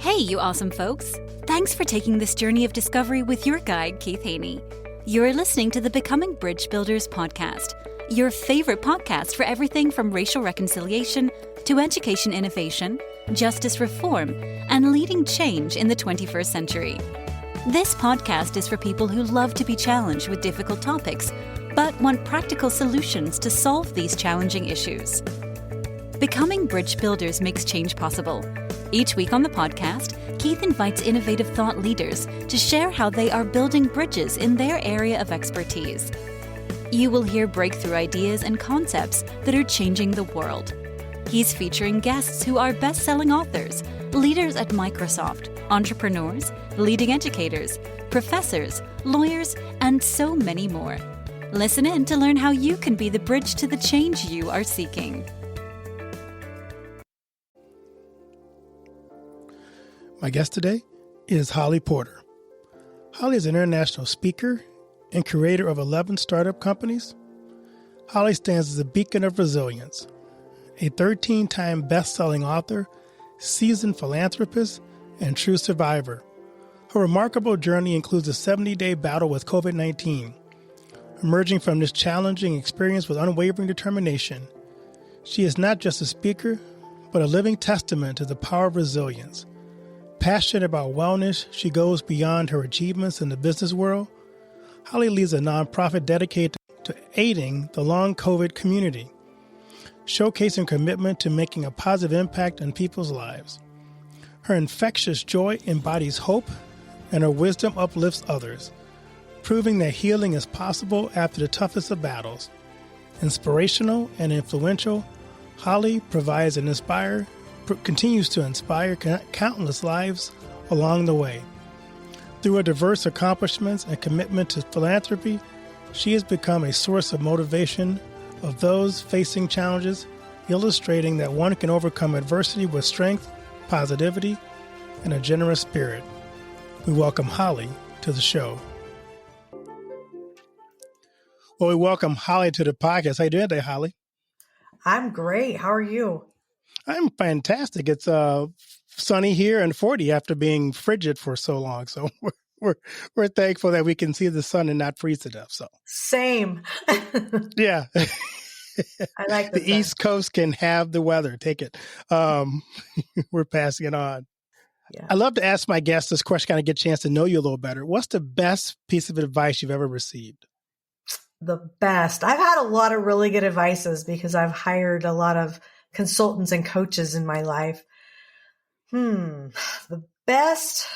Hey, you awesome folks! Thanks for taking this journey of discovery with your guide, Keith Haney. You're listening to the Becoming Bridge Builders podcast, your favorite podcast for everything from racial reconciliation to education innovation, justice reform, and leading change in the 21st century. This podcast is for people who love to be challenged with difficult topics, but want practical solutions to solve these challenging issues. Becoming Bridge Builders makes change possible. Each week on the podcast, Keith invites innovative thought leaders to share how they are building bridges in their area of expertise. You will hear breakthrough ideas and concepts that are changing the world. He's featuring guests who are best-selling authors, leaders at Microsoft, entrepreneurs, leading educators, professors, lawyers, and so many more. Listen in to learn how you can be the bridge to the change you are seeking. My guest today is Holly Porter. Holly is an international speaker and creator of 11 startup companies. Holly stands as a beacon of resilience, a 13-time best-selling author, seasoned philanthropist, and true survivor. Her remarkable journey includes a 70-day battle with COVID-19. Emerging from this challenging experience with unwavering determination, she is not just a speaker, but a living testament to the power of resilience. Passionate about wellness, she goes beyond her achievements in the business world. Holly leads a nonprofit dedicated to aiding the long COVID community, showcasing commitment to making a positive impact on people's lives. Her infectious joy embodies hope, and her wisdom uplifts others, proving that healing is possible after the toughest of battles. Inspirational and influential, Holly continues to inspire countless lives along the way. Through her diverse accomplishments and commitment to philanthropy, she has become a source of motivation of those facing challenges, illustrating that one can overcome adversity with strength, positivity, and a generous spirit. We welcome Holly to the show. Well, we welcome Holly to the podcast. How you doing today, Holly? I'm great. How are you? I'm fantastic. It's sunny here and 40 after being frigid for so long. So we're thankful that we can see the sun and not freeze to death. So same. Yeah. I like the East Coast can have the weather. Take it. We're passing it on. Yeah. I love to ask my guests this question, kind of get a chance to know you a little better. What's the best piece of advice you've ever received? The best. I've had a lot of really good advices because I've hired a lot of consultants and coaches in my life. The best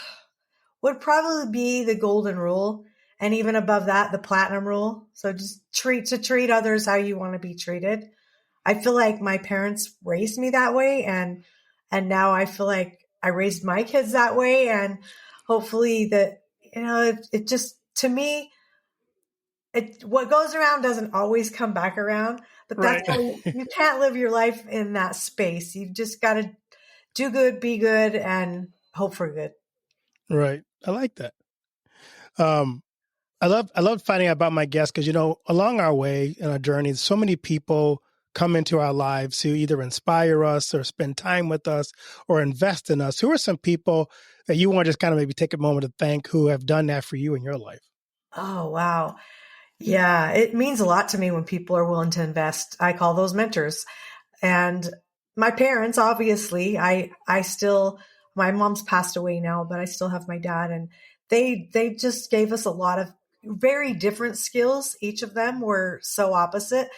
would probably be the golden rule. And even above that, the platinum rule. So just treat others how you want to be treated. I feel like my parents raised me that way. And now I feel like I raised my kids that way. And hopefully that, it just, to me, what goes around doesn't always come back around, but that's right. You can't live your life in that space. You've just got to do good, be good, and hope for good. Right. I like that. I love finding out about my guests because, along our way in our journey, so many people come into our lives who either inspire us or spend time with us or invest in us. Who are some people that you want to just kind of maybe take a moment to thank who have done that for you in your life? Oh, wow. Yeah, it means a lot to me when people are willing to invest. I call those mentors. And my parents, obviously, my mom's passed away now, but I still have my dad. And they just gave us a lot of very different skills. Each of them were so opposite.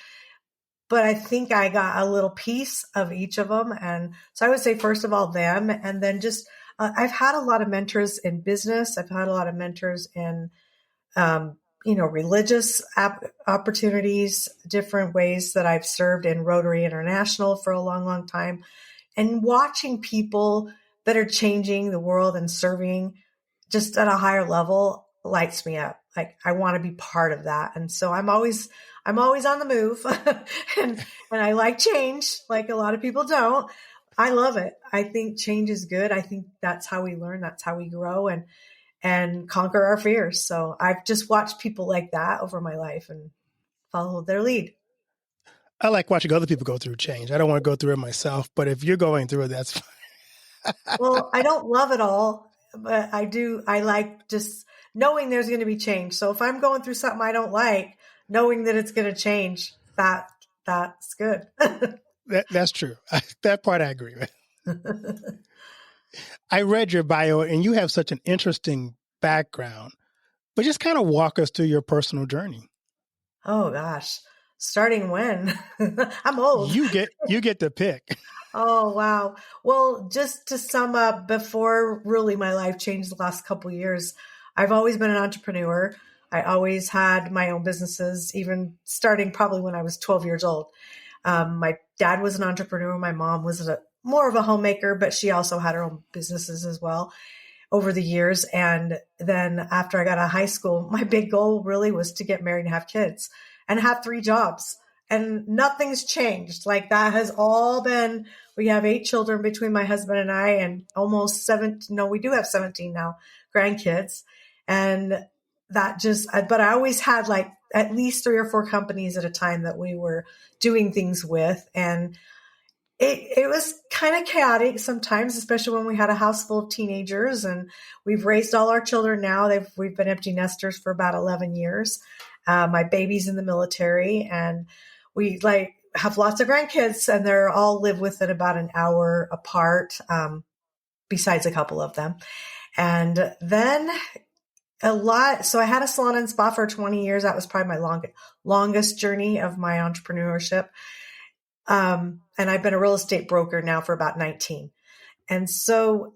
But I think I got a little piece of each of them. And so I would say, first of all, them. And then just, I've had a lot of mentors in business. I've had a lot of mentors in religious opportunities, different ways that I've served in Rotary International for a long, long time. And watching people that are changing the world and serving just at a higher level lights me up. Like I want to be part of that. And so I'm always on the move and I like change like a lot of people don't. I love it. I think change is good. I think that's how we learn. That's how we grow and conquer our fears. So I've just watched people like that over my life and followed their lead. I like watching other people go through change. I don't want to go through it myself, but if you're going through it, that's fine. Well, I don't love it all, but I do. I like just knowing there's going to be change. So if I'm going through something I don't like, knowing that it's going to change, that's good. That's true. That part I agree with. I read your bio and you have such an interesting background, but just kind of walk us through your personal journey. Oh gosh, starting when? I'm old. You get to pick. Oh, wow. Well, just to sum up, before really my life changed the last couple of years, I've always been an entrepreneur. I always had my own businesses, even starting probably when I was 12 years old. My dad was an entrepreneur. My mom was more of a homemaker, but she also had her own businesses as well over the years. And then after I got out of high school, my big goal really was to get married and have kids and have 3 jobs. And nothing's changed. Like that has all been, we have 8 children between my husband and I, and almost 17, no, we do have 17 now, grandkids. And that just, but I always had like at least 3 or 4 companies at a time that we were doing things with. And it was kind of chaotic sometimes, especially when we had a house full of teenagers, and we've raised all our children now. We've been empty nesters for about 11 years. My baby's in the military, and we like have lots of grandkids, and they're all live within about an hour apart, besides a couple of them. And then so I had a salon and spa for 20 years. That was probably my longest journey of my entrepreneurship. And I've been a real estate broker now for about 19. And so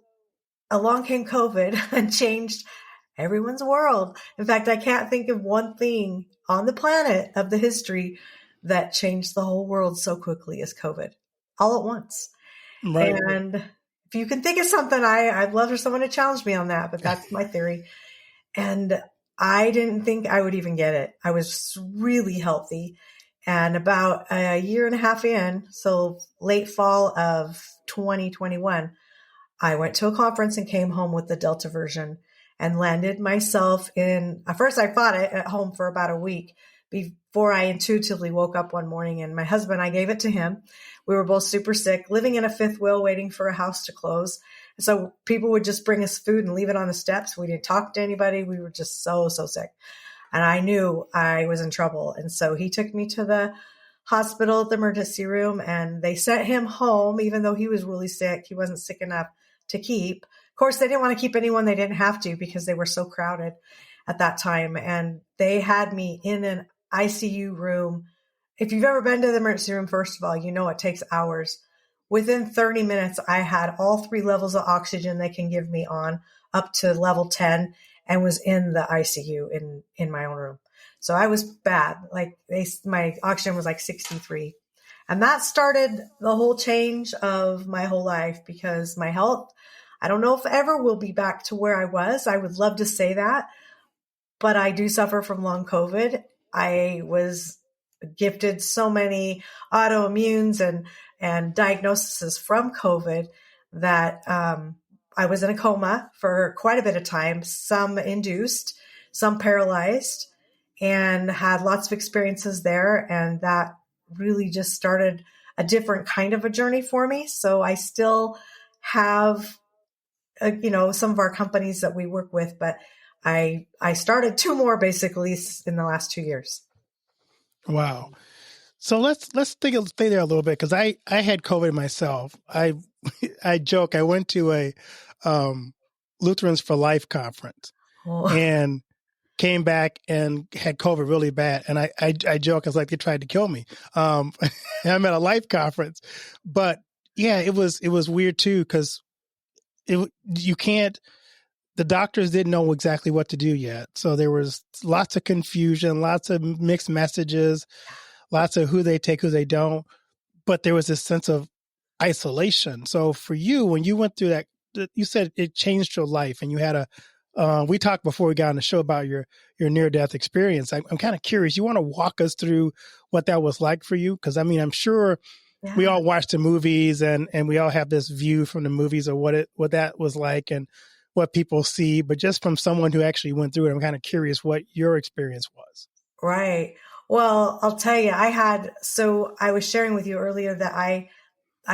along came COVID and changed everyone's world. In fact, I can't think of one thing on the planet of the history that changed the whole world so quickly as COVID, all at once. Right. And if you can think of something, I'd love for someone to challenge me on that, but that's my theory. And I didn't think I would even get it. I was really healthy. And about a year and a half in, so late fall of 2021, I went to a conference and came home with the Delta version and landed myself at first I fought it at home for about a week before I intuitively woke up one morning, and my husband, I gave it to him. We were both super sick, living in a fifth wheel, waiting for a house to close. So people would just bring us food and leave it on the steps. We didn't talk to anybody. We were just so sick. And I knew I was in trouble. And so he took me to the hospital, the emergency room, and they sent him home, even though he was really sick. He wasn't sick enough to keep. Of course, they didn't want to keep anyone they didn't have to because they were so crowded at that time. And they had me in an ICU room. If you've ever been to the emergency room, first of all, you know it takes hours. Within 30 minutes, I had all 3 levels of oxygen they can give me on up to level 10 and was in the ICU in my own room. So I was bad. Like my oxygen was like 63. And that started the whole change of my whole life, because my health, I don't know if ever will be back to where I was. I would love to say that, but I do suffer from long COVID. I was gifted so many autoimmunes and diagnoses from COVID that I was in a coma for quite a bit of time, some induced, some paralyzed, and had lots of experiences there. And that really just started a different kind of a journey for me. So I still have, some of our companies that we work with, but I started 2 more basically in the last 2 years. Wow. So let's stay there a little bit, because I had COVID myself. I joke, I went to a Lutherans for Life conference and came back and had COVID really bad. And I joke, I was like, they tried to kill me. I'm at a life conference, but yeah, it was weird too, because the doctors didn't know exactly what to do yet. So there was lots of confusion, lots of mixed messages, lots of who they take, who they don't. But there was this sense of isolation. So for you, when you went through that, you said it changed your life, and you had we talked before we got on the show about your near-death experience. I'm kind of curious. You want to walk us through what that was like for you? Because I'm sure we all watch the movies and we all have this view from the movies of what that was like and what people see. But just from someone who actually went through it, I'm kind of curious what your experience was. Right. Well, I'll tell you, I was sharing with you earlier that I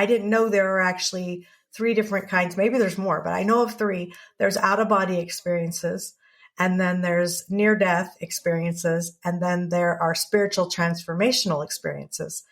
didn't know there were actually three different kinds. Maybe there's more, but I know of three. There's out of body experiences, and then there's near death experiences, and then there are spiritual transformational experiences.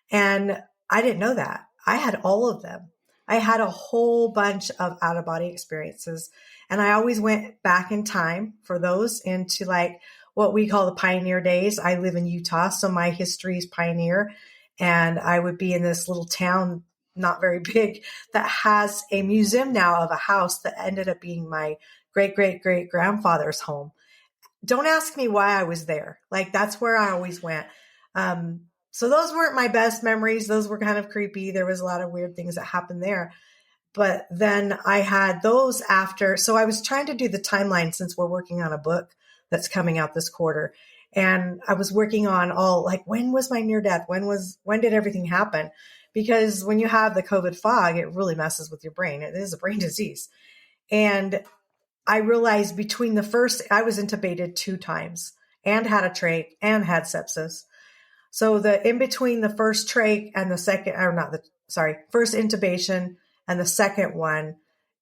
And I didn't know that. I had all of them. I had a whole bunch of out of body experiences, and I always went back in time for those into like what we call the pioneer days. I live in Utah, so my history is pioneer, and I would be in this little town, not very big, that has a museum now of a house that ended up being my great, great, great grandfather's home. Don't ask me why I was there. Like, that's where I always went. So those weren't my best memories. Those were kind of creepy. There was a lot of weird things that happened there. But then I had those after. So I was trying to do the timeline since we're working on a book that's coming out this quarter. And I was working on all like, when was my near death? When did everything happen? Because when you have the COVID fog, it really messes with your brain. It is a brain disease. And I realized between the first, I was intubated 2 times and had a trach and had sepsis. So the in between the first trach and the second, or not the, sorry, first intubation and the second one,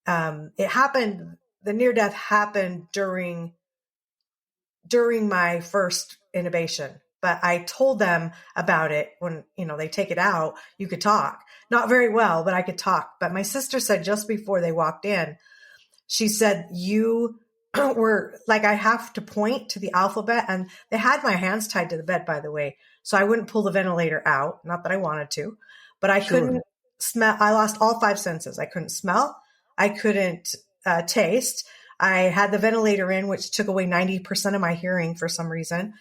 it happened, the near death happened during my first intubation. But I told them about it when, they take it out, you could talk. Not very well, but I could talk. But my sister said just before they walked in, she said, you were like, I have to point to the alphabet. And they had my hands tied to the bed, by the way. So I wouldn't pull the ventilator out. Not that I wanted to, but I couldn't smell. I lost all 5 senses. I couldn't smell. I couldn't taste. I had the ventilator in, which took away 90% of my hearing for some reason.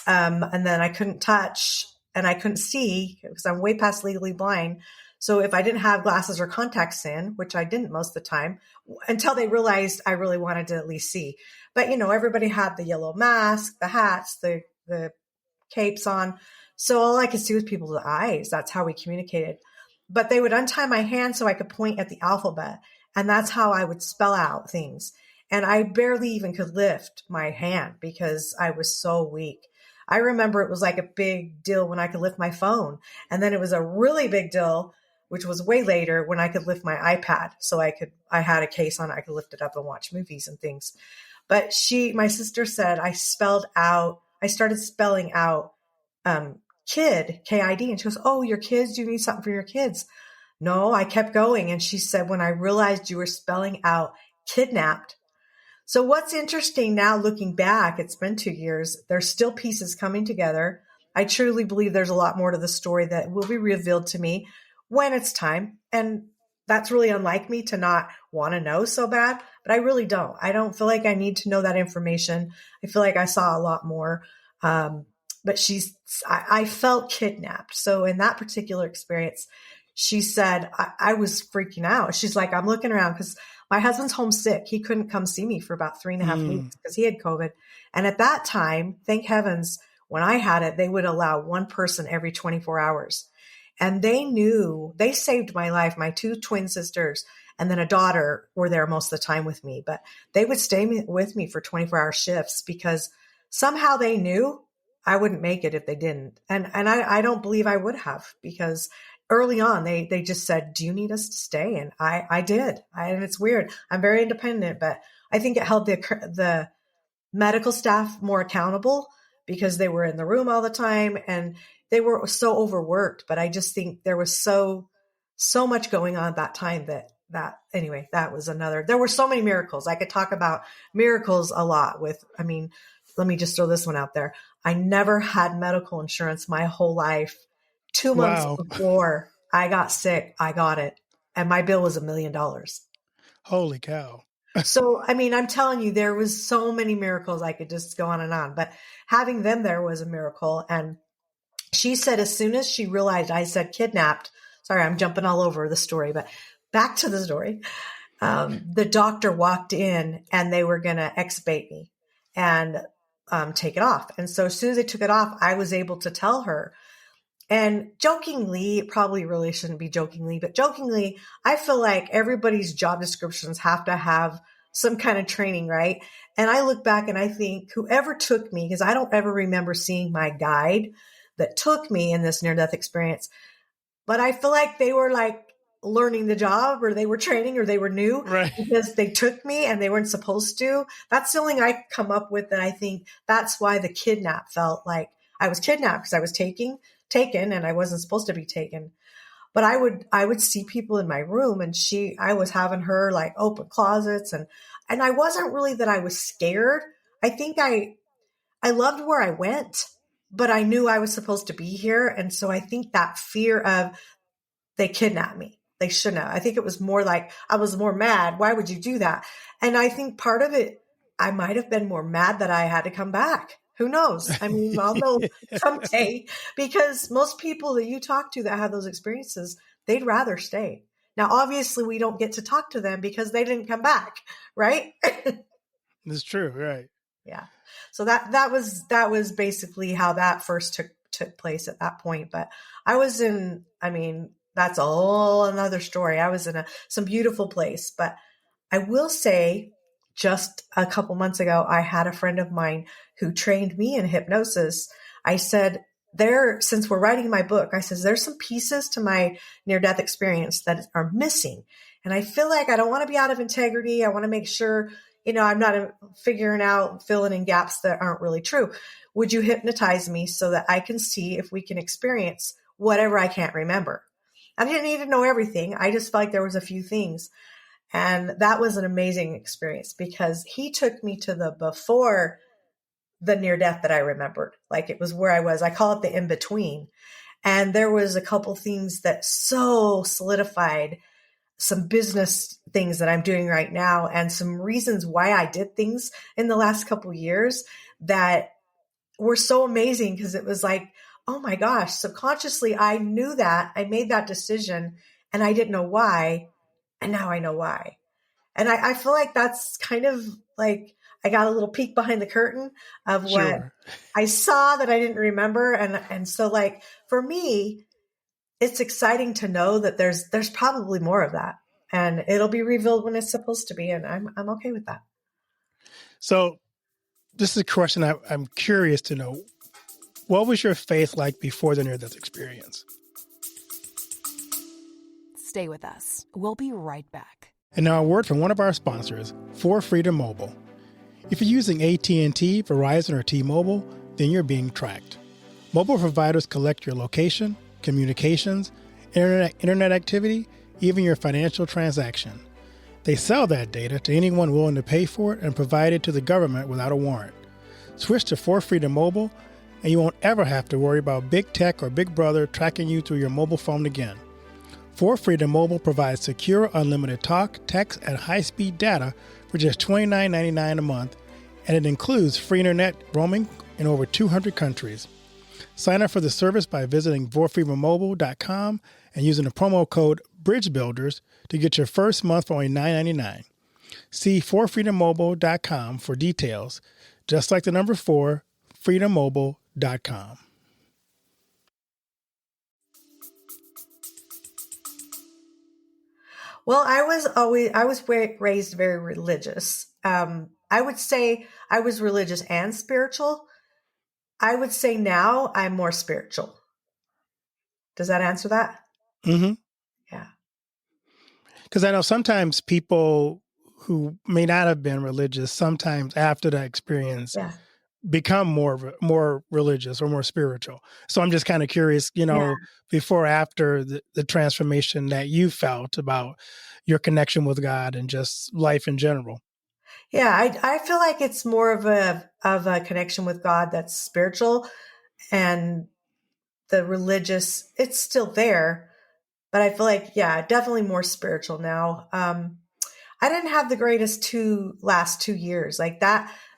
And then I couldn't touch and I couldn't see because I'm way past legally blind. So if I didn't have glasses or contacts in, which I didn't most of the time, until they realized I really wanted to at least see. But, everybody had the yellow mask, the hats, the capes on. So all I could see was people's eyes. That's how we communicated. But they would untie my hand so I could point at the alphabet. And that's how I would spell out things. And I barely even could lift my hand because I was so weak. I remember it was like a big deal when I could lift my phone. And then it was a really big deal, which was way later, when I could lift my iPad. So I had a case on it. I could lift it up and watch movies and things. But my sister said I started spelling out kid, K-I-D. And she goes, oh, your kids, do you need something for your kids? No, I kept going. And she said, when I realized you were spelling out kidnapped. So what's interesting now, looking back, it's been 2 years, there's still pieces coming together. I truly believe there's a lot more to the story that will be revealed to me when it's time. And that's really unlike me to not want to know so bad, but I really don't. I don't feel like I need to know that information. I feel like I saw a lot more. But I felt kidnapped. So in that particular experience, she said, I was freaking out. She's like, I'm looking around because my husband's homesick. He couldn't come see me for about 3.5 weeks because he had COVID. And at that time, thank heavens, when I had it, they would allow one person every 24 hours. And they saved my life. My 2 twin sisters and then a daughter were there most of the time with me, but they would stay with me for 24-hour shifts because somehow they knew I wouldn't make it if they didn't. And I don't believe I would have, because early on, they just said, do you need us to stay? And I did. And it's weird. I'm very independent, but I think it held the medical staff more accountable because they were in the room all the time and they were so overworked. But I just think there was so much going on at that time that anyway, that was there were so many miracles. I could talk about miracles a lot let me just throw this one out there. I never had medical insurance my whole life. 2 months before I got sick, I got it. And my bill was $1 million. Holy cow. So, I'm telling you, there was so many miracles. I could just go on and on, but having them there was a miracle. And she said, as soon as she realized I said kidnapped, sorry, I'm jumping all over the story, but back to the story. The doctor walked in and they were going to extubate me and take it off. And so as soon as they took it off, I was able to tell her. And jokingly, it probably really shouldn't be jokingly, but jokingly, I feel like everybody's job descriptions have to have some kind of training, right? And I look back and I think whoever took me, because I don't ever remember seeing my guide that took me in this near-death experience, but I feel like they were like learning the job, or they were training, or they were new Right. because they took me and they weren't supposed to. That's the only I come up with, that I think that's why the kidnap felt like I was kidnapped, because I was taken and I wasn't supposed to be taken. But I would see people in my room, and I was having her like open closets, and I wasn't really that I was scared. I think I loved where I went, but I knew I was supposed to be here. And so I think that fear of, they kidnapped me, they shouldn't have. I think it was more like I was more mad. Why would you do that? And I think part of it, I might have been more mad that I had to come back. Who knows? I mean, I'll know someday, because most people that you talk to that have those experiences, they'd rather stay. Now, obviously, we don't get to talk to them because they didn't come back, right? That's true, right? Yeah. So that was basically how that first took place at that point. But I mean, that's a whole another story. I was in some beautiful place, but I will say, just a couple months ago, I had a friend of mine who trained me in hypnosis. I said, since we're writing my book, I says, there's some pieces to my near-death experience that are missing. And I feel like I don't want to be out of integrity. I want to make sure, I'm not filling in gaps that aren't really true. Would you hypnotize me so that I can see if we can experience whatever I can't remember? I didn't need to know everything. I just felt like there was a few things. And that was an amazing experience, because he took me to the before the near death that I remembered. Like, it was where I was. I call it the in between. And there was a couple things that so solidified some business things that I'm doing right now, and some reasons why I did things in the last couple of years that were so amazing, because it was like, oh my gosh, subconsciously I knew that I made that decision and I didn't know why. And now I know why. And I feel like that's kind of like, I got a little peek behind the curtain of what Sure. I saw that I didn't remember. And so, like, for me, it's exciting to know that there's probably more of that, and it'll be revealed when it's supposed to be. And I'm okay with that. So this is a question I'm curious to know. What was your faith like before the near-death experience? Stay with us. We'll be right back. And now a word from one of our sponsors, For Freedom Mobile. If you're using AT&T, Verizon, or T-Mobile, then you're being tracked. Mobile providers collect your location, communications, internet activity, even your financial transaction. They sell that data to anyone willing to pay for it and provide it to the government without a warrant. Switch to For Freedom Mobile, and you won't ever have to worry about big tech or Big Brother tracking you through your mobile phone again. For Freedom Mobile provides secure, unlimited talk, text, and high-speed data for just $29.99 a month, and it includes free internet roaming in over 200 countries. Sign up for the service by visiting forfreedommobile.com and using the promo code BRIDGEBUILDERS to get your first month for only $9.99. See forfreedommobile.com for details, just like the number 4, freedommobile.com. Well, I was raised very religious. I would say I was religious and spiritual. I would say now I'm more spiritual. Does that answer that? Mm-hmm. Yeah. Because I know sometimes people who may not have been religious, sometimes after that experience, Yeah. become more religious or more spiritual. So I'm just kind of curious, before or after the transformation that you felt about your connection with God and just life in general. Yeah, I feel like it's more of a connection with God that's spiritual, and the religious, it's still there, but I feel like, yeah, definitely more spiritual now. I didn't have the greatest last 2 years. Like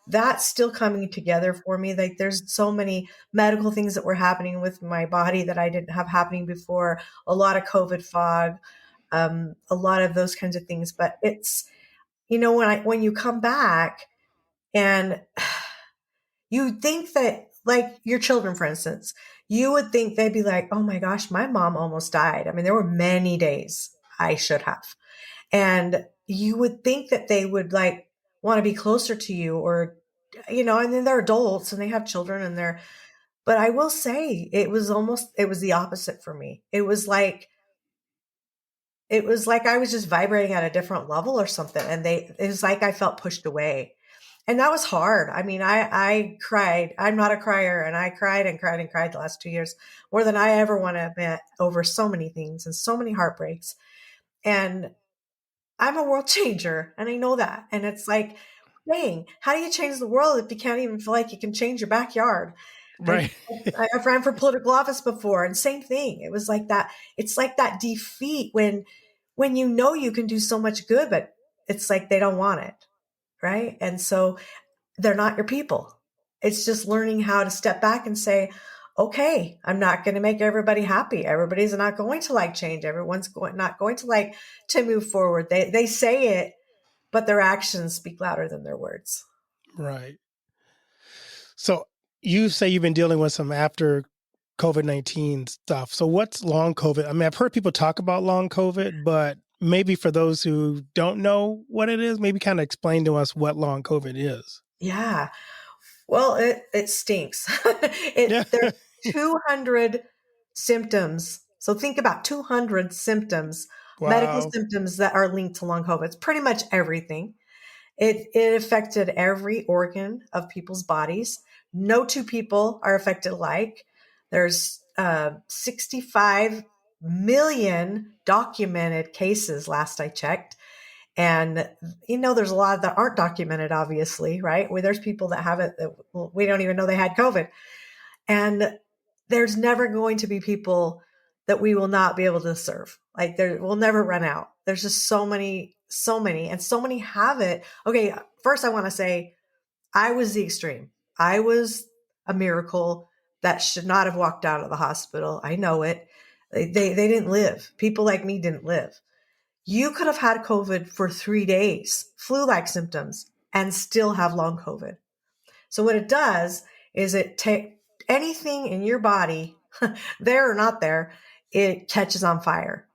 that's still coming together for me. Like, there's so many medical things that were happening with my body that I didn't have happening before. A lot of COVID fog, a lot of those kinds of things. But it's, when you come back and you think that, like, your children, for instance, you would think they'd be like, oh my gosh, my mom almost died. I mean, there were many days I should have. And you would think that they would like want to be closer to you, or, and then they're adults and they have children but I will say it was the opposite for me. It was like it was like I was just vibrating at a different level or something. And it was like I felt pushed away. And that was hard. I mean, I cried. I'm not a crier. And I cried and cried and cried the last 2 years more than I ever want to admit over so many things and so many heartbreaks. And I'm a world changer. And I know that. And it's like, dang, how do you change the world if you can't even feel like you can change your backyard? Right. I've ran for political office before, and same thing. It was like that. It's like that defeat when you know you can do so much good, but it's like they don't want it, right? And so they're not your people. It's just learning how to step back and say, okay, I'm not going to make everybody happy. Everybody's not going to like change. Everyone's not going to like to move forward. They say it, but their actions speak louder than their words. Right. So you say you've been dealing with some after COVID-19 stuff. So what's long COVID? I mean, I've heard people talk about long COVID, but maybe for those who don't know what it is, maybe kind of explain to us what long COVID is. Yeah. Well, it stinks. Yeah. There's 200 symptoms. So think about 200 symptoms, medical Wow. symptoms that are linked to long COVID. It's pretty much everything. It affected every organ of people's bodies. No two people are affected alike. There's 65 million documented cases last I checked. And, there's a lot that aren't documented, obviously, right? Where there's people that have it that we don't even know they had COVID. And there's never going to be people that we will not be able to serve. Like we'll never run out. There's just so many, and so many have it. Okay. First I want to say I was the extreme. I was a miracle that should not have walked out of the hospital. I know it. They didn't live. People like me didn't live. You could have had COVID for 3 days, flu-like symptoms, and still have long COVID. So what it does is it takes anything in your body, there or not there, it catches on fire.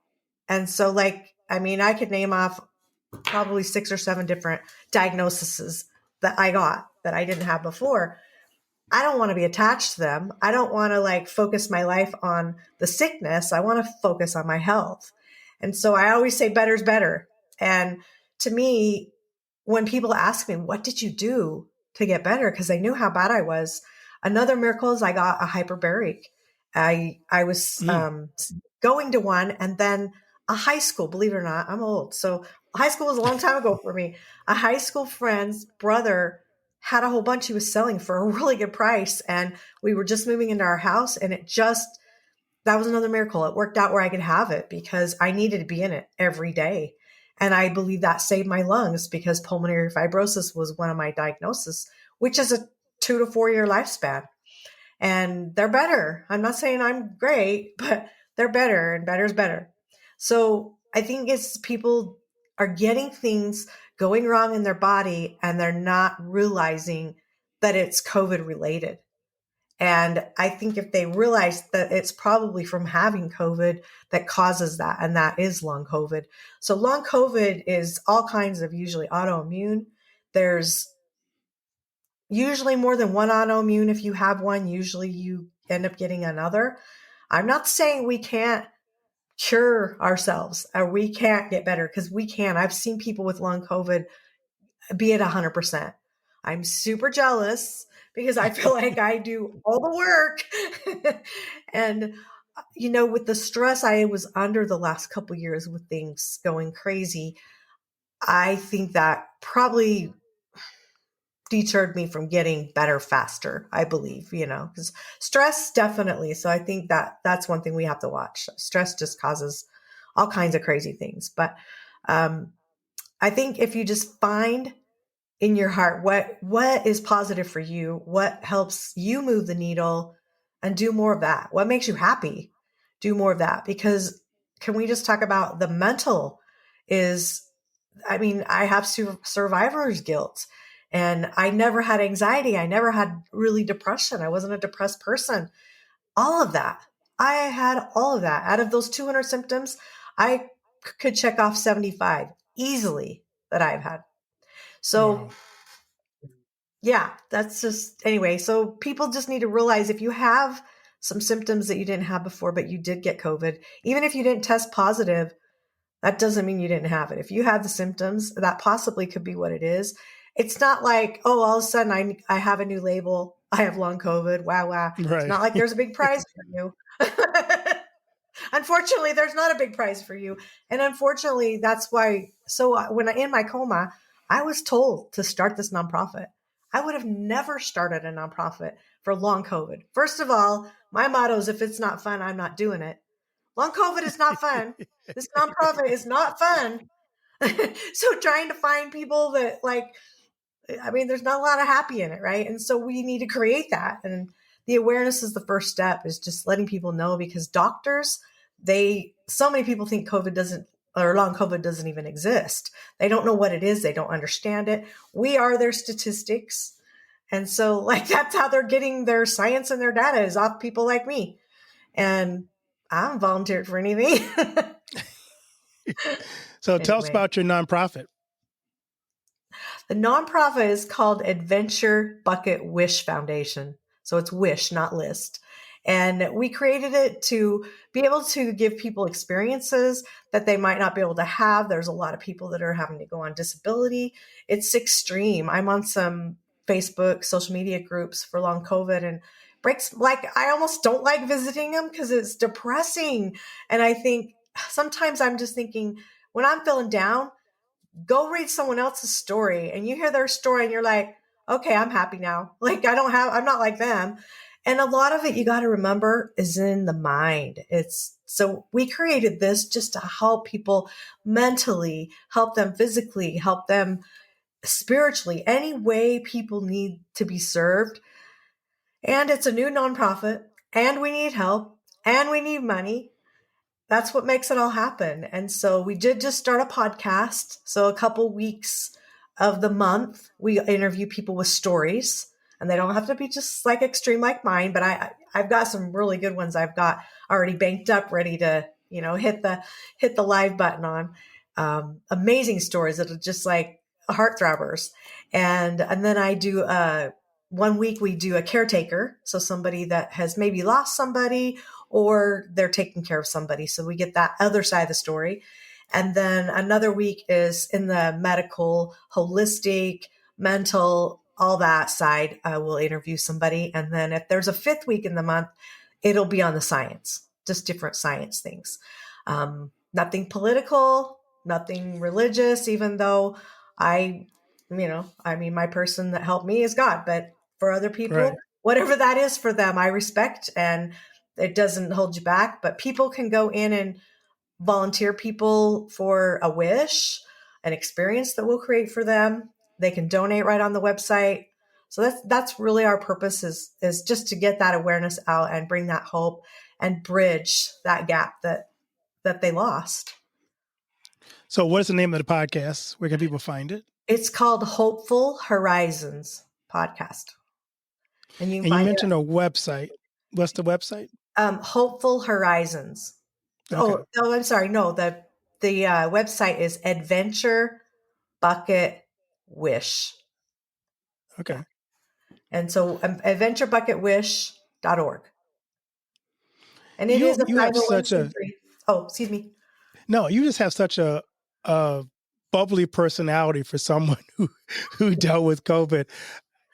And so I could name off probably 6 or 7 different diagnoses that I got that I didn't have before. I don't want to be attached to them. I don't want to focus my life on the sickness. I want to focus on my health. And so I always say better's better. And to me, when people ask me, what did you do to get better? Because I knew how bad I was. Another miracle is I got a hyperbaric. I was going to one, and then a high school, believe it or not, I'm old. So high school was a long time ago for me. A high school friend's brother had a whole bunch he was selling for a really good price. And we were just moving into our house, and that was another miracle. It worked out where I could have it because I needed to be in it every day. And I believe that saved my lungs because pulmonary fibrosis was one of my diagnoses, which is a 2 to 4 year lifespan. And they're better. I'm not saying I'm great, but they're better, and better is better. So I think it's people are getting things going wrong in their body, and they're not realizing that it's COVID related. And I think if they realize that it's probably from having COVID that causes that, and that is long COVID. So long COVID is all kinds of usually autoimmune. There's usually more than one autoimmune. If you have one, usually you end up getting another. I'm not saying we can't cure ourselves or we can't get better, because we can. I've seen people with long COVID be at 100%. I'm super jealous because I feel like I do all the work. And, with the stress I was under the last couple of years with things going crazy, I think that probably deterred me from getting better faster, I believe, because stress definitely. So I think that's one thing we have to watch. Stress just causes all kinds of crazy things. But I think if you just find in your heart what is positive for you, what helps you move the needle, and do more of that. What makes you happy? Do more of that. Because can we just talk about the mental I have survivor's guilt, and I never had anxiety. I never had really depression. I wasn't a depressed person. All of that. I had all of that. Out of those 200 symptoms, I could check off 75 easily that I've had. So Wow. yeah, that's just, anyway. So people just need to realize if you have some symptoms that you didn't have before, but you did get COVID, even if you didn't test positive, That doesn't mean you didn't have it. If you had the symptoms, that possibly could be what it is. It's not like, oh, all of a sudden I have a new label. I have long COVID. Wow, wow. It's Right. not like there's a big prize for you. Unfortunately, there's not a big prize for you. And unfortunately, that's why. So when in my coma, I was told to start this nonprofit. I would have never started a nonprofit for long COVID. First of all, my motto is if it's not fun, I'm not doing it. Long COVID is not fun. This nonprofit is not fun. So trying to find people that there's not a lot of happy in it, right? And so we need to create that. And the awareness is the first step, is just letting people know, because doctors, so many people think long COVID doesn't even exist. They don't know what it is. They don't understand it. We are their statistics. And so that's how they're getting their science and their data, is off people like me. And I haven't volunteered for anything. So tell us about your nonprofit. The nonprofit is called Adventure Bucket Wish Foundation. So it's wish, not list. And we created it to be able to give people experiences that they might not be able to have. There's a lot of people that are having to go on disability. It's extreme. I'm on some Facebook, social media groups for long COVID, and I almost don't like visiting them because it's depressing. And I think sometimes I'm just thinking, when I'm feeling down, go read someone else's story, and you hear their story and you're like, okay, I'm happy now. I'm not like them. And a lot of it, you got to remember, is in the mind. So we created this just to help people mentally, help them physically, help them spiritually, any way people need to be served. And it's a new nonprofit, and we need help, and we need money. That's what makes it all happen. And so we did just start a podcast. So a couple weeks of the month, we interview people with stories, and they don't have to be just extreme like mine, but I've got some really good ones. I've got already banked up, ready to, hit the live button on. Amazing stories that are just heartthrobers. And then I do 1 week we do a caretaker. So somebody that has maybe lost somebody, or they're taking care of somebody. So we get that other side of the story. And then another week is in the medical, holistic, mental, all that side. We'll interview somebody. And then if there's a 5th week in the month, it'll be on the science, just different science things. Nothing political, nothing religious, even though my person that helped me is God. But for other people, Right. Whatever that is for them, I respect, and it doesn't hold you back. But people can go in and volunteer people for a wish, an experience that we'll create for them. They can donate right on the website. So that's really our purpose, is just to get that awareness out and bring that hope and bridge that gap that they lost. So what is the name of the podcast? Where can people find it? It's called Hopeful Horizons Podcast. And you mentioned a website. What's the website? Hopeful Horizons. Okay. Oh, I'm sorry. No, the website is Adventure Bucket Wish. Okay. And so adventurebucketwish.org. And it is a You have such a 501c3. Oh, excuse me. No, you just have such a bubbly personality for someone who dealt with COVID.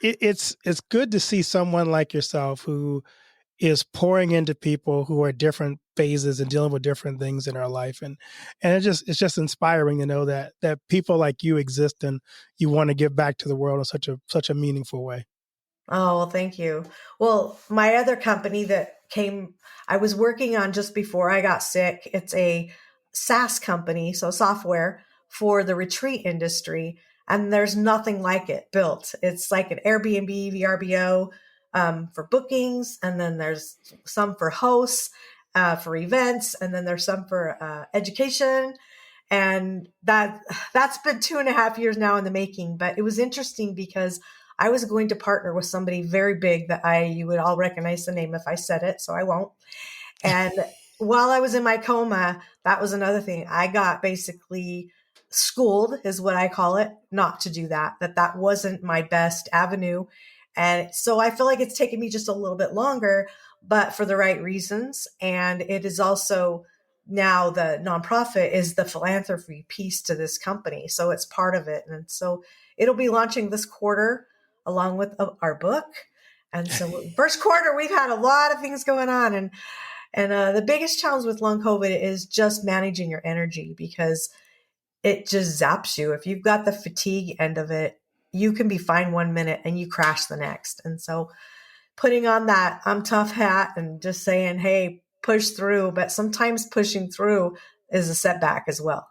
It's good to see someone like yourself who is pouring into people who are different phases and dealing with different things in our life. And it's just inspiring to know that people like you exist and you want to give back to the world in such a meaningful way. Oh, well, thank you. Well, my other company I was working on just before I got sick, it's a SaaS company, so software for the retreat industry. And there's nothing like it built. It's like an Airbnb, VRBO for bookings. And then there's some for hosts, for events. And then there's some for education. And that's been 2.5 years now in the making. But it was interesting because I was going to partner with somebody very big that you would all recognize the name if I said it, so I won't. And while I was in my coma, that was another thing. I got basically schooled, is what I call it, not to do that wasn't my best avenue. And so I feel like it's taken me just a little bit longer, but for the right reasons. And it is also now the nonprofit is the philanthropy piece to this company. So it's part of it. And so it'll be launching this quarter along with our book. And so first quarter, we've had a lot of things going on. And the biggest challenge with long COVID is just managing your energy, because it just zaps you. If you've got the fatigue end of it, you can be fine 1 minute and you crash the next. And so putting on that I'm tough hat and just saying, hey, push through. But sometimes pushing through is a setback as well.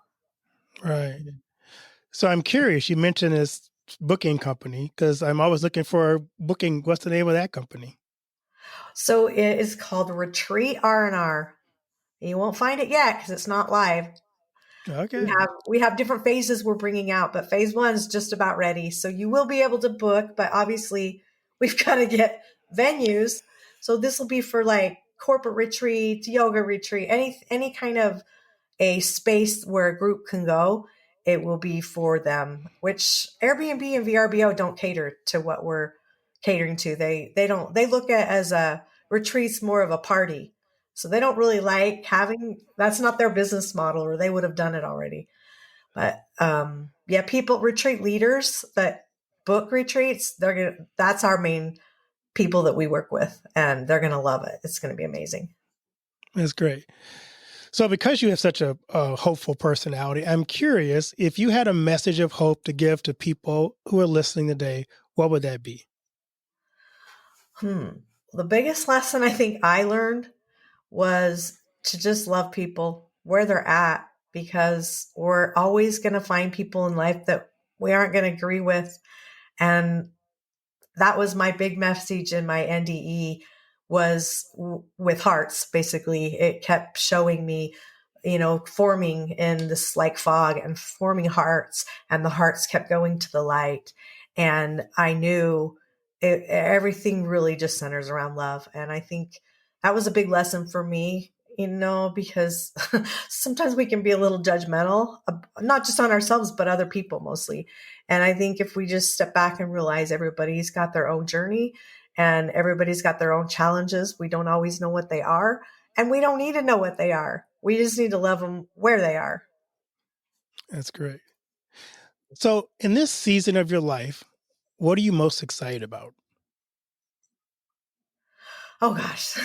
Right. So I'm curious, you mentioned this booking company, because I'm always looking for booking. What's the name of that company? So it is called Retreat R&R. You won't find it yet because it's not live. Okay. We have different phases we're bringing out, but phase 1 is just about ready. So you will be able to book, but obviously we've got to get venues. So this will be for like corporate retreat, yoga retreat, any kind of a space where a group can go. It will be for them, which Airbnb and VRBO don't cater to what we're catering to. They look at as a retreats more of a party. So they don't really like that's not their business model, or they would have done it already. But yeah, people, retreat leaders that book retreats, that's our main people that we work with, and they're going to love it. It's going to be amazing. That's great. So because you have such a hopeful personality, I'm curious, if you had a message of hope to give to people who are listening today, what would that be? The biggest lesson I think I learned was to just love people where they're at, because we're always going to find people in life that we aren't going to agree with. And that was my big message in my NDE, was with hearts. Basically, it kept showing me, forming in this like fog and forming hearts, and the hearts kept going to the light. And I knew everything really just centers around love. And I think that was a big lesson for me, because sometimes we can be a little judgmental, not just on ourselves, but other people mostly. And I think if we just step back and realize everybody's got their own journey and everybody's got their own challenges, we don't always know what they are, and we don't need to know what they are. We just need to love them where they are. That's great. So in this season of your life, what are you most excited about? Oh gosh.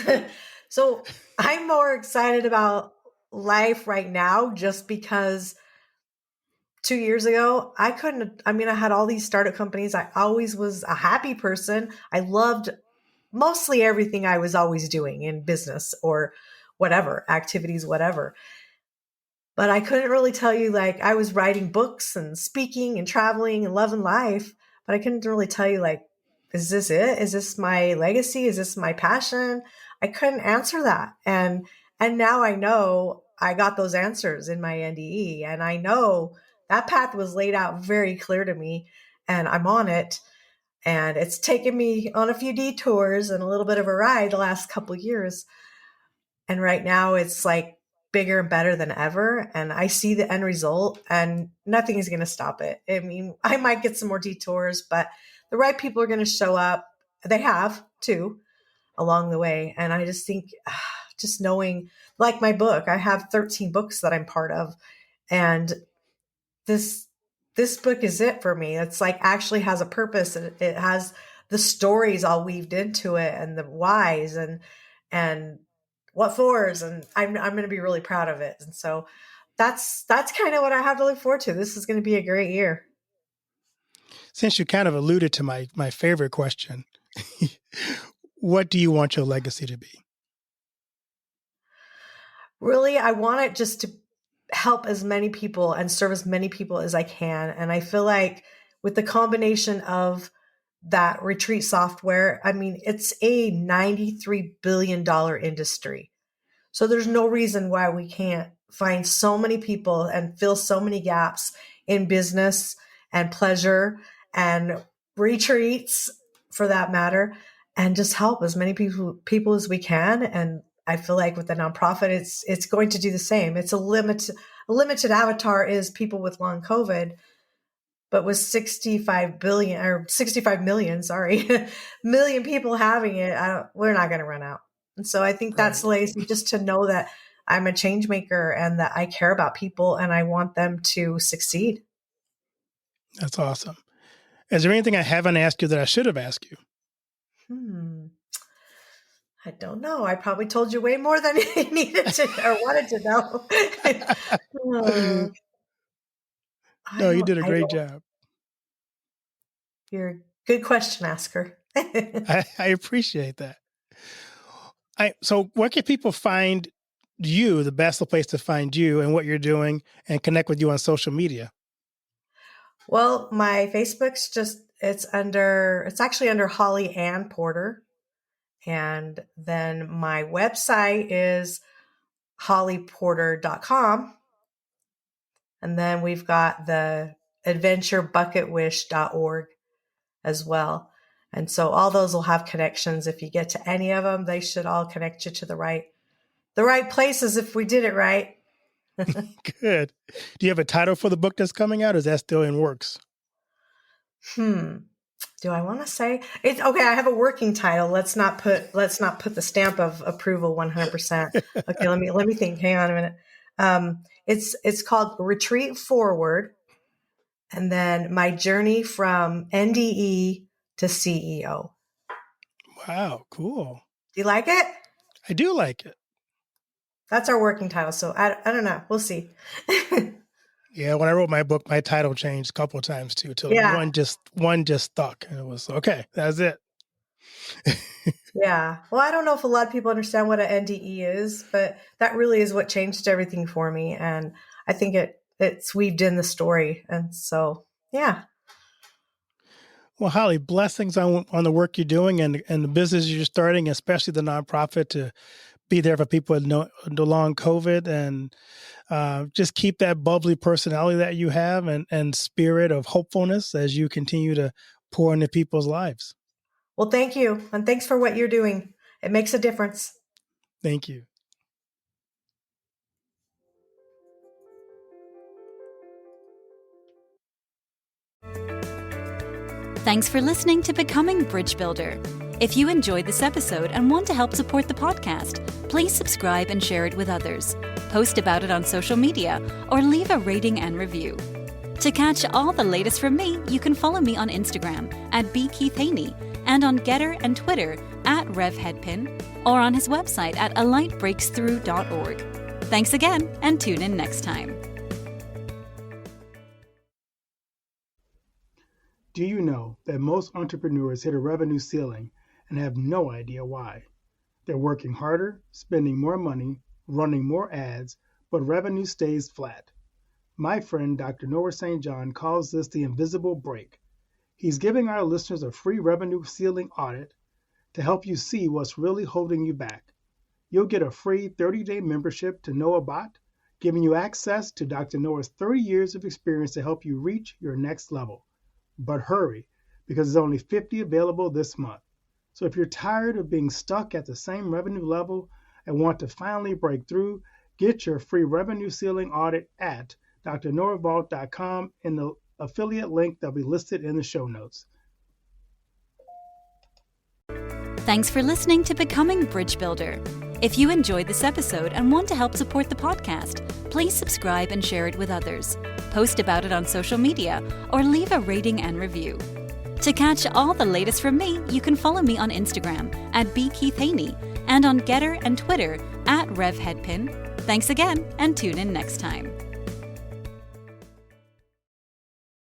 So I'm more excited about life right now, just because 2 years ago, I had all these startup companies. I always was a happy person. I loved mostly everything I was always doing in business or whatever, activities, whatever. But I couldn't really tell you, like, I was writing books and speaking and traveling and loving life, but I couldn't really tell you, like, is this it? Is this my legacy? Is this my passion? I couldn't answer that. And now I know I got those answers in my NDE, and I know that path was laid out very clear to me, and I'm on it. And it's taken me on a few detours and a little bit of a ride the last couple of years. And right now it's like bigger and better than ever. And I see the end result, and nothing is going to stop it. I mean, I might get some more detours, but the right people are going to show up. They have too along the way. And I just think, just knowing, like my book, I have 13 books that I'm part of. And this book is it for me. It's like actually has a purpose. It has the stories all weaved into it, and the whys and what fors, and I'm going to be really proud of it. And so that's kind of what I have to look forward to. This is going to be a great year. Since you kind of alluded to my favorite question, what do you want your legacy to be? Really, I want it just to help as many people and serve as many people as I can. And I feel like with the combination of that retreat software, I mean, it's a $93 billion industry. So there's no reason why we can't find so many people and fill so many gaps in business and pleasure and retreats, for that matter, and just help as many people as we can. And I feel like with the nonprofit, it's going to do the same. It's a limited avatar is people with long COVID, but with 65 million, million people having it, we're not going to run out. And so I think that's lazy, just to know that I'm a change maker and that I care about people and I want them to succeed. That's awesome. Is there anything I haven't asked you that I should have asked you? I don't know. I probably told you way more than you needed to or wanted to know. No, you did a great job. You're a good question asker. I appreciate that. So where can people find you, the best place to find you and what you're doing and connect with you on social media? Well, my Facebook's it's actually under Holly Ann Porter. And then my website is hollyporter.com. And then we've got the adventurebucketwish.org as well. And so all those will have connections. If you get to any of them, they should all connect you to the right places if we did it right. Good. Do you have a title for the book that's coming out, or is that still in works? Do I want to say it's okay? I have a working title. Let's not put the stamp of approval 100%. Okay, let me think. Hang on a minute. It's called Retreat Forward, and then my journey from NDE to CEO. Wow, cool. Do you like it? I do like it. That's our working title. So I don't know. We'll see. Yeah, when I wrote my book, my title changed a couple of times too. Till one just stuck, and it was okay. That's it. Yeah. Well, I don't know if a lot of people understand what an NDE is, but that really is what changed everything for me, and I think it's weaved in the story, and so yeah. Well, Holly, blessings on the work you're doing and the business you're starting, especially the nonprofit, to be there for people along COVID, and just keep that bubbly personality that you have and spirit of hopefulness as you continue to pour into people's lives. Well, thank you. And thanks for what you're doing. It makes a difference. Thank you. Thanks for listening to Becoming Bridge Builder. If you enjoyed this episode and want to help support the podcast, please subscribe and share it with others. Post about it on social media or leave a rating and review. To catch all the latest from me, you can follow me on Instagram at @bkeithhaney and on Getter and Twitter @RevHeadpin or on his website at alightbreaksthrough.org. Thanks again and tune in next time. Do you know that most entrepreneurs hit a revenue ceiling and have no idea why? They're working harder, spending more money, running more ads, but revenue stays flat. My friend Dr. Noah St. John calls this the invisible break. He's giving our listeners a free revenue ceiling audit to help you see what's really holding you back. You'll get a free 30-day membership to NoahBot, giving you access to Dr. Noah's 30 years of experience to help you reach your next level. But hurry, because there's only 50 available this month. So if you're tired of being stuck at the same revenue level and want to finally break through, get your free revenue ceiling audit at drnoahvault.com in the affiliate link that'll be listed in the show notes. Thanks for listening to Becoming Bridge Builder. If you enjoyed this episode and want to help support the podcast, please subscribe and share it with others. Post about it on social media or leave a rating and review. To catch all the latest from me, you can follow me on Instagram at @bkeithhaney and on Getter and Twitter @RevHeadpin. Thanks again and tune in next time.